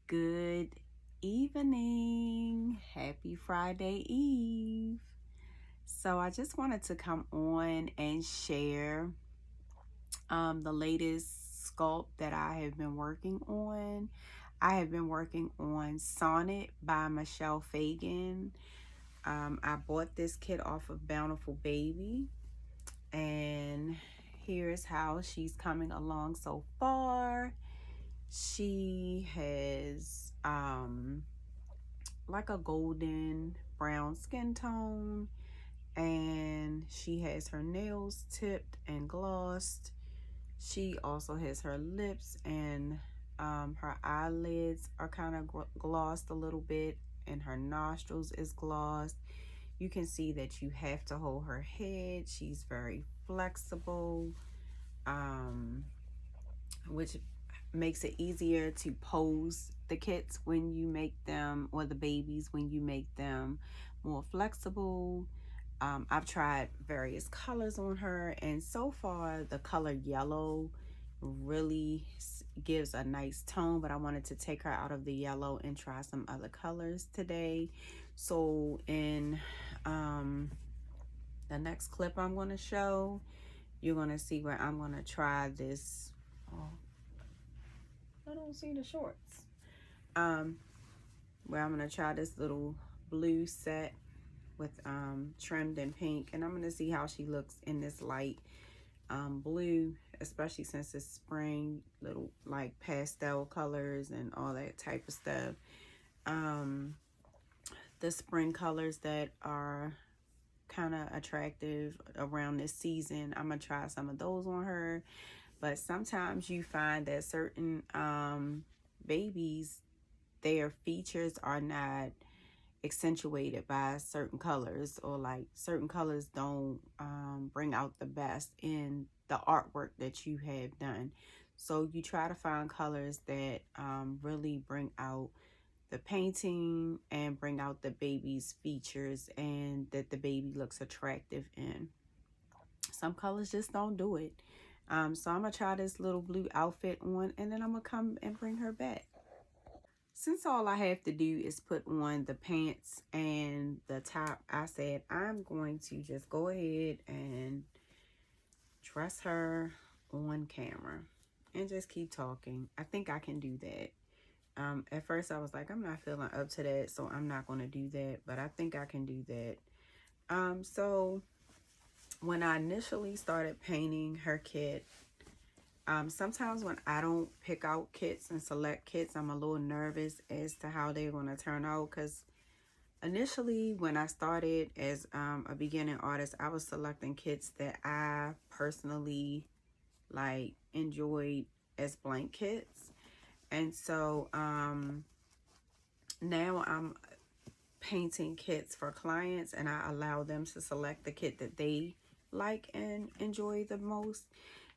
Good evening. Happy Friday Eve. So I just wanted to come on and share the latest sculpt that I have been working on. I have been working on Sonnet by Michelle Fagan. I bought this kit off of Bountiful Baby, and here's how she's coming along so far. She has like a golden brown skin tone, and she has her nails tipped and glossed. She also has her lips and her eyelids are kind of glossed a little bit, and her nostrils is glossed. You can see that you have to hold her head. She's very flexible, which makes it easier to pose the kits when you make them, or the babies when you make them more flexible. I've tried various colors on her, and so far the color yellow really gives a nice tone, but I wanted to take her out of the yellow and try some other colors today. So in the next clip I'm going to show, you're going to see where I'm going to try this. Oh, I don't see the shorts. Where I'm going to try this little blue set with trimmed in pink, and I'm going to see how she looks in this light blue, especially since it's spring, little like pastel colors and all that type of stuff. The spring colors that are kind of attractive around this season, I'm gonna try some of those on her. But sometimes you find that certain babies, their features are not accentuated by certain colors, or like certain colors don't bring out the best in the artwork that you have done. So you try to find colors that really bring out the painting and bring out the baby's features, and that the baby looks attractive in. Some colors just don't do it. So I'm gonna try this little blue outfit on, and then I'm gonna come and bring her back. Since all I have to do is put on the pants and the top, I said I'm going to just go ahead and dress her on camera and just keep talking. I think I can do that. At first I was like, I'm not feeling up to that, so I'm not going to do that, but I think I can do that. So when I initially started painting her kit, sometimes when I don't pick out kits and select kits, I'm a little nervous as to how they're going to turn out, because initially when I started as a beginning artist, I was selecting kits that I personally like enjoyed as blank kits. And so now I'm painting kits for clients, and I allow them to select the kit that they like and enjoy the most.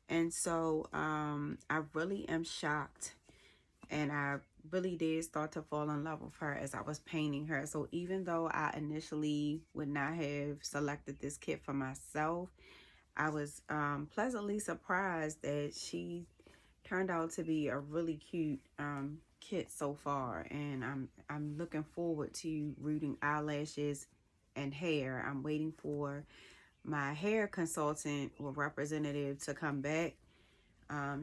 And so I really am shocked, and I really did start to fall in love with her as I was painting her. So even though I initially would not have selected this kit for myself, I was pleasantly surprised that she turned out to be a really cute kit so far. And I'm looking forward to rooting eyelashes and hair. I'm waiting for my hair consultant or representative to come back.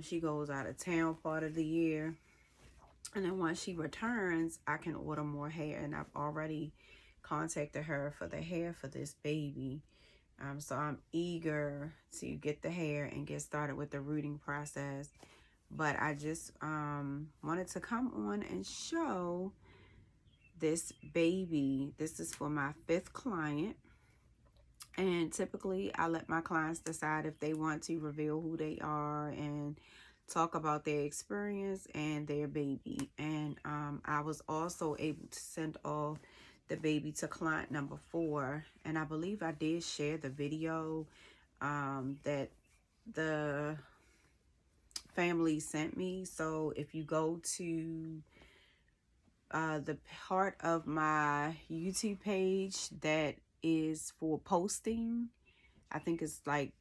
She goes out of town part of the year, and then once she returns, I can order more hair, and I've already contacted her for the hair for this baby. So I'm eager to get the hair and get started with the rooting process. But I just wanted to come on and show this baby. This is for my 5th client. And typically I let my clients decide if they want to reveal who they are and talk about their experience and their baby. And I was also able to send off the baby to client number 4. And I believe I did share the video that the family sent me. So if you go to the part of my YouTube page that is for posting, I think it's like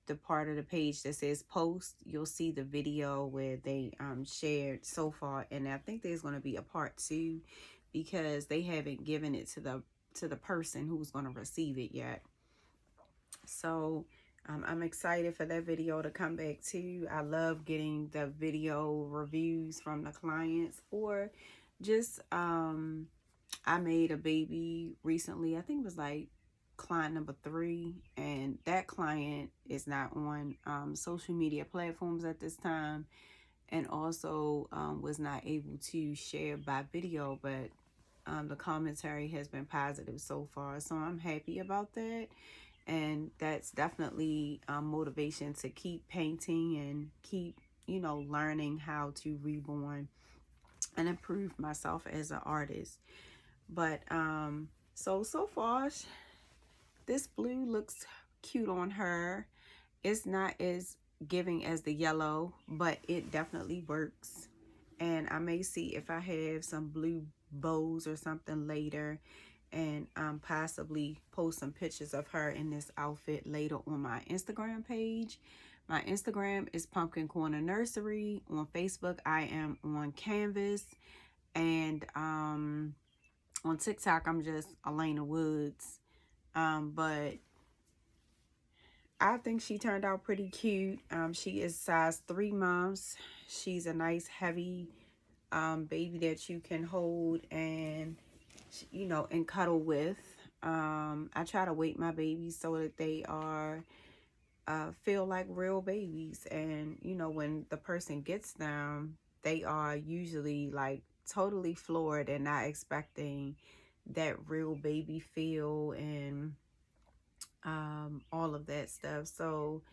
the the part of the page that says post, you'll see the video where they shared so far, and I think there's going to be a part 2 because they haven't given it to the person who's going to receive it yet. So I'm excited for that video to come back too. I love getting the video reviews from the clients, or just I made a baby recently. I think it was like client number 3, and that client is not on social media platforms at this time, and also was not able to share by video, but the commentary has been positive so far, so I'm happy about that. And that's definitely motivation to keep painting and keep, you know, learning how to reborn and improve myself as an artist. But so far this blue looks cute on her. It's not as giving as the yellow, but it definitely works. And I may see if I have some blue bows or something later, and possibly post some pictures of her in this outfit later on my Instagram page. My Instagram is Pumpkin Corner Nursery. On Facebook, I am on Canvas. And on TikTok, I'm just Elena Woods. But I think she turned out pretty cute. She is size 3 months. She's a nice heavy baby that you can hold and, you know, and cuddle with. I try to weight my babies so that they are feel like real babies, and you know, when the person gets them, they are usually like totally floored and not expecting that real baby feel and all of that stuff. So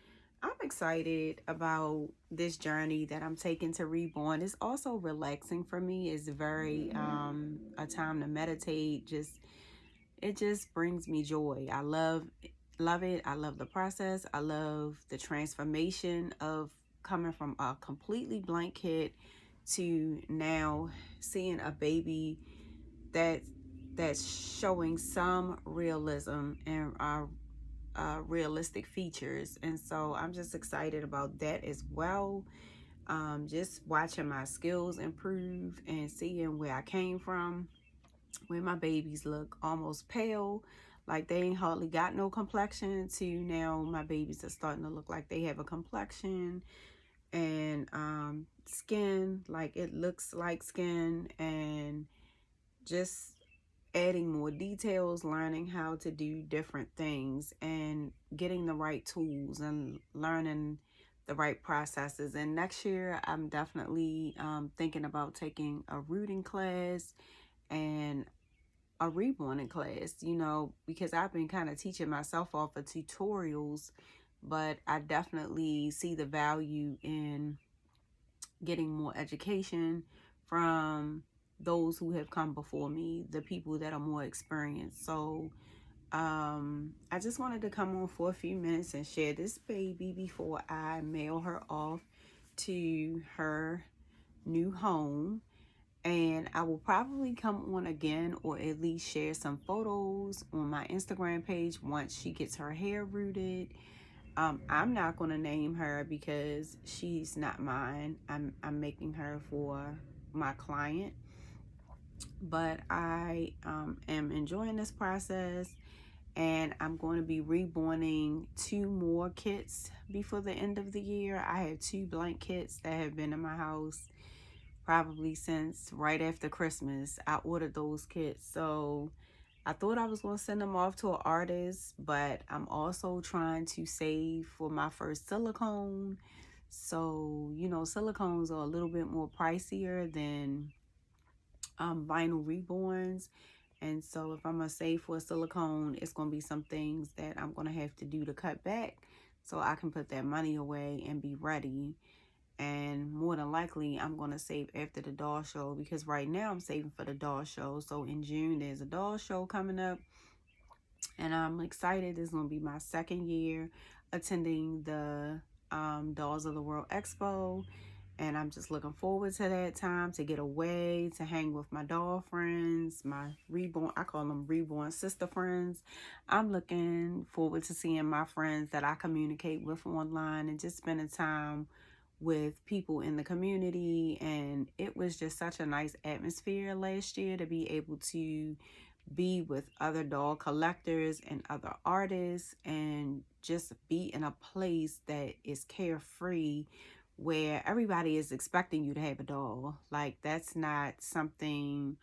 I'm excited about this journey that I'm taking to reborn. It's also relaxing for me. It's very a time to meditate. It just brings me joy. I love it. I love the process. I love the transformation of coming from a completely blank kit to now seeing a baby that's showing some realism and realistic features. And so I'm just excited about that as well. Just watching my skills improve and seeing where I came from, where my babies look almost pale, like they ain't hardly got no complexion, to now my babies are starting to look like they have a complexion, and skin, like it looks like skin, and just adding more details, learning how to do different things and getting the right tools and learning the right processes. And next year I'm definitely thinking about taking a rooting class and a reborn class, you know, because I've been kind of teaching myself off of tutorials, but I definitely see the value in getting more education from those who have come before me, the people that are more experienced. So I just wanted to come on for a few minutes and share this baby before I mail her off to her new home. And I will probably come on again, or at least share some photos on my Instagram page once she gets her hair rooted. I'm not going to name her because she's not mine. I'm making her for my client. But I am enjoying this process, and I'm going to be reborning 2 more kits before the end of the year. I have 2 blank kits that have been in my house probably since right after Christmas. I ordered those kits, so I thought I was going to send them off to an artist, but I'm also trying to save for my first silicone. So, you know, silicones are a little bit more pricier than vinyl reborns. And so if I'm going to save for a silicone, it's going to be some things that I'm going to have to do to cut back so I can put that money away and be ready. And more than likely, I'm going to save after the doll show, because right now I'm saving for the doll show. So in June, there's a doll show coming up, and I'm excited. This is going to be my 2nd year attending the Dolls of the World Expo. And I'm just looking forward to that time to get away, to hang with my doll friends, my reborn, I call them reborn sister friends. I'm looking forward to seeing my friends that I communicate with online and just spending time with people in the community. And it was just such a nice atmosphere last year to be able to be with other doll collectors and other artists and just be in a place that is carefree, where everybody is expecting you to have a doll. Like, that's not something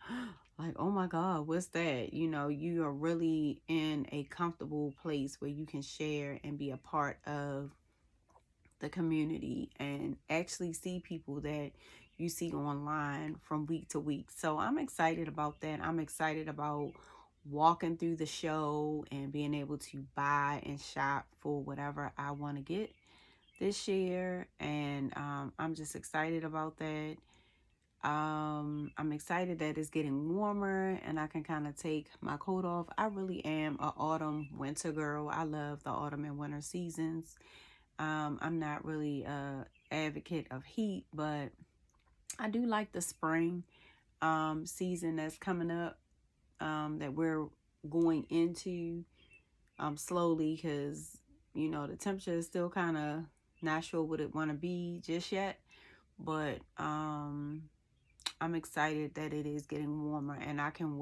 like, oh my God, what's that? You know, you are really in a comfortable place where you can share and be a part of the community and actually see people that you see online from week to week. So I'm excited about that. I'm excited about walking through the show and being able to buy and shop for whatever I want to get this year. And I'm just excited about that. I'm excited that it's getting warmer and I can kind of take my coat off. I really am a autumn winter girl. I love the autumn and winter seasons. I'm not really a advocate of heat, but I do like the spring season that's coming up, that we're going into slowly, because you know the temperature is still kind of not sure what it want to be just yet. But I'm excited that it is getting warmer and I can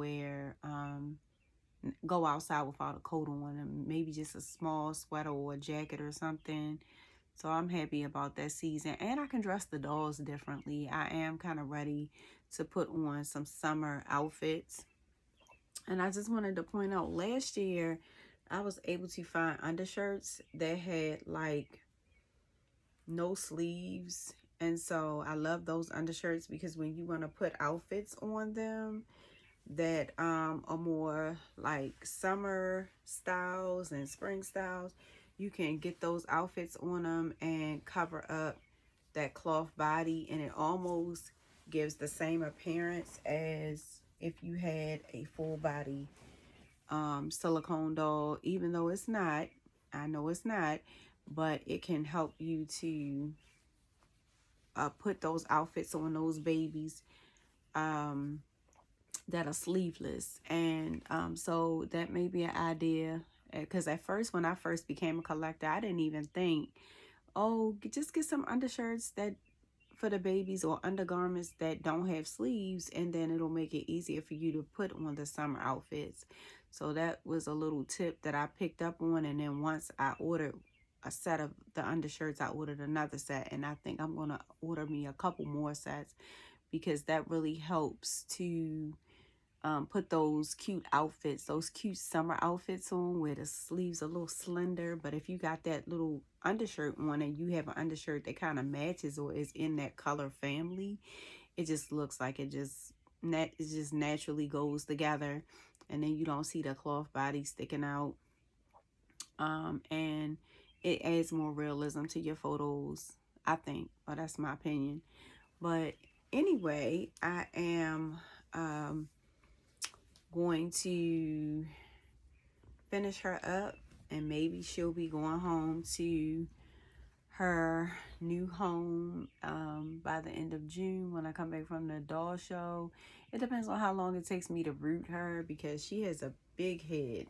go outside without a coat on and maybe just a small sweater or a jacket or something. So I'm happy about that season. And I can dress the dolls differently. I am kind of ready to put on some summer outfits. And I just wanted to point out, last year I was able to find undershirts that had like no sleeves. And so I love those undershirts because when you want to put outfits on them that are more like summer styles and spring styles, you can get those outfits on them and cover up that cloth body, and it almost gives the same appearance as if you had a full body silicone doll, even though it's not. I know it's not, but it can help you to put those outfits on those babies that are sleeveless. And so that may be an idea, because at first, when I first became a collector, I didn't even think, oh, just get some undershirts that for the babies, or undergarments that don't have sleeves, and then it'll make it easier for you to put on the summer outfits. So that was a little tip that I picked up on. And then once I ordered a set of the undershirts, I ordered another set, and I think I'm going to order me a couple more sets, because that really helps to put those cute outfits, those cute summer outfits on where the sleeves are a little slender. But if you got that little undershirt on and you have an undershirt that kind of matches or is in that color family, it just looks like it just naturally goes together, and then you don't see the cloth body sticking out. And it adds more realism to your photos, I think. Well, that's my opinion. But anyway, I am going to finish her up, and maybe she'll be going home to her new home by the end of June when I come back from the doll show. It depends on how long it takes me to root her, because she has a big head.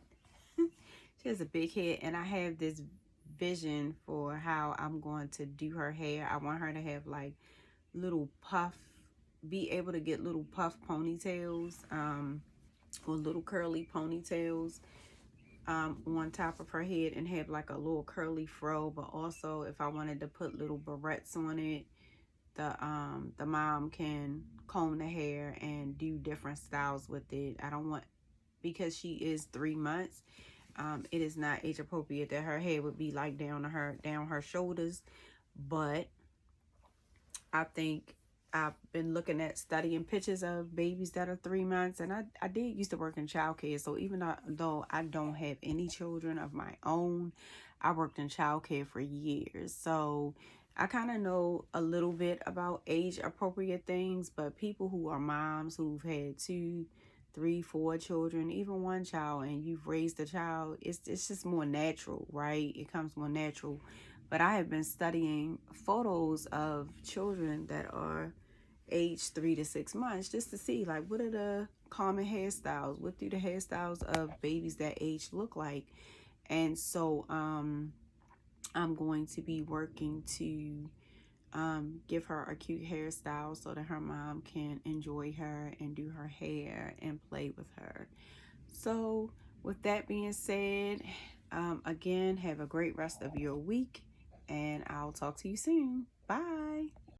She has a big head, and I have this vision for how I'm going to do her hair. I want her to have like little puff, be able to get little puff ponytails, or little curly ponytails on top of her head, and have like a little curly fro. But also, if I wanted to put little barrettes on it, the mom can comb the hair and do different styles with it. I don't want, because she is 3 months, it is not age appropriate that her hair would be like down her shoulders. But I think I've been looking at studying pictures of babies that are 3 months, and I did used to work in childcare. So even though I don't have any children of my own, I worked in childcare for years. So I kind of know a little bit about age appropriate things. But people who are moms who've had 2, 3, 4 children, even one child, and you've raised a child, it's just more natural, right? It comes more natural But I have been studying photos of children that are aged 3 to 6 months, just to see like what are the common hairstyles, what do the hairstyles of babies that age look like. And so I'm going to be working to give her a cute hairstyle so that her mom can enjoy her and do her hair and play with her. So with that being said, again, have a great rest of your week, and I'll talk to you soon. Bye.